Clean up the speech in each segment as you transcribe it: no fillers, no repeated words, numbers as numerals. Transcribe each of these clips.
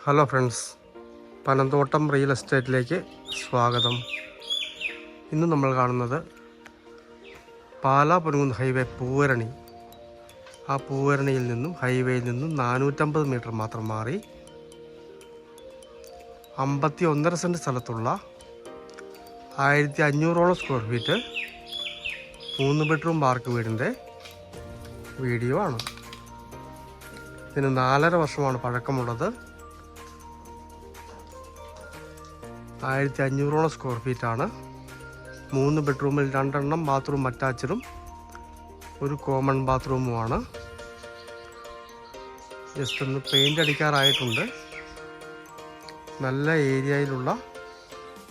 Hello friends, Panamthottam real എസ്റ്റേറ്റിലേക്ക് സ്വാഗതം. ഇന്ന് നമ്മൾ കാണുന്നത് പാലാ പൊൻകുന്ന് ഹൈവേ പൂവരണി. ആ പൂവരണിയിൽ നിന്നും ഹൈവേയിൽ നിന്നും 450 മീറ്റർ മാത്രം മാറി 51.5 സെൻറ്റ് സ്ഥലത്തുള്ള 1500 സ്ക്വയർ ഫീറ്റ് 3 ബെഡ്റൂം വാർക്ക് വീടിൻ്റെ വീഡിയോ ആണ്. ഇതിന് 4.5 വർഷമാണ് പഴക്കമുള്ളത്. 1500 സ്ക്വയർ ഫീറ്റാണ്. 3 ബെഡ്റൂമിൽ 2 എണ്ണം ബാത്റൂം അറ്റാച്ചഡും ഒരു കോമൺ ബാത്റൂമുമാണ്. ജസ്റ്റ് ഒന്ന് പെയിൻ്റ് അടിക്കാറായിട്ടുണ്ട്. നല്ല ഏരിയയിലുള്ള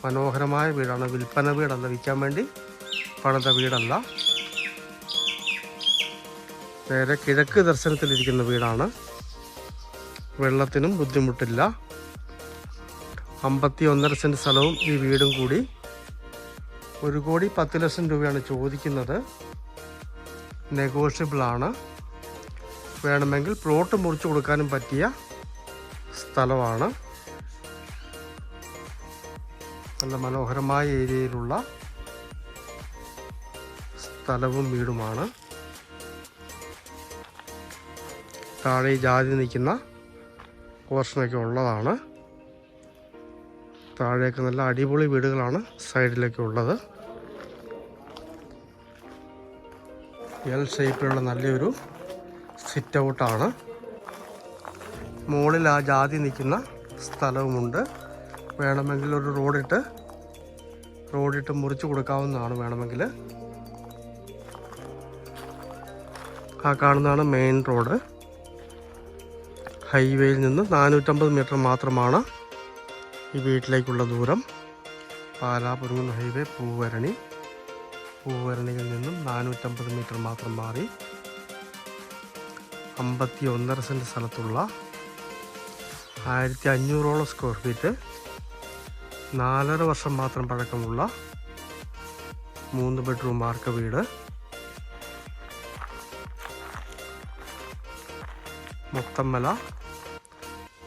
മനോഹരമായ വീടാണ്. വിൽപ്പന വീടല്ല, വിൽക്കാൻ വേണ്ടി പണിത വീടല്ല. നേരെ കിഴക്ക് ദർശനത്തിലിരിക്കുന്ന വീടാണ്. വെള്ളത്തിനും ബുദ്ധിമുട്ടില്ല. 51.5 സെൻറ്റ് സ്ഥലവും ഈ വീടും കൂടി 1,10,00,000 രൂപയാണ് ചോദിക്കുന്നത്. നെഗോഷ്യബിളാണ്. വേണമെങ്കിൽ പ്ലോട്ട് മുറിച്ച് കൊടുക്കാനും പറ്റിയ സ്ഥലമാണ്. നല്ല മനോഹരമായ ഏരിയയിലുള്ള സ്ഥലവും വീടുമാണ്. താഴെ ജാതി നിൽക്കുന്ന പോർഷനൊക്കെ ഉള്ളതാണ്. താഴേക്ക് നല്ല അടിപൊളി വീടുകളാണ് സൈഡിലൊക്കെ ഉള്ളത്. എൽ ഷേപ്പിലുള്ള നല്ലൊരു സിറ്റ് ഔട്ടാണ്. മുകളിൽ ആ ജാതി നിൽക്കുന്ന സ്ഥലവുമുണ്ട്. വേണമെങ്കിൽ ഒരു റോഡിട്ട് മുറിച്ച് കൊടുക്കാവുന്നതാണ്. വേണമെങ്കിൽ ആ കാണുന്നതാണ് മെയിൻ റോഡ്. ഹൈവേയിൽ നിന്ന് 450 മീറ്റർ മാത്രമാണ് ഈ വീട്ടിലേക്കുള്ള ദൂരം. പാലാ പൊൻകുന്ന് ഹൈവേ പൂവരണിയിൽ നിന്നും 450 മീറ്റർ മാത്രം മാറി 51.5 സെൻറ്റ് സ്ഥലത്തുള്ള 1500 സ്ക്വയർ ഫീറ്റ് 4.5 വർഷം മാത്രം പഴക്കമുള്ള 3 ബെഡ്റൂം വാർക്ക് വീട്. മൊത്തം വില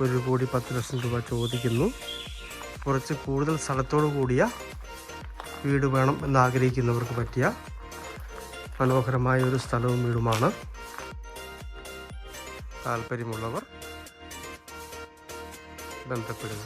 1,10,00,000 രൂപ ചോദിക്കുന്നു. കുറച്ച് കൂടുതൽ സ്ഥലത്തോടു കൂടിയ വീട് വേണം എന്നാഗ്രഹിക്കുന്നവർക്ക് പറ്റിയ മനോഹരമായ ഒരു സ്ഥലവും വീടുമാണ്. താല്പര്യമുള്ളവർ ബന്ധപ്പെടുക.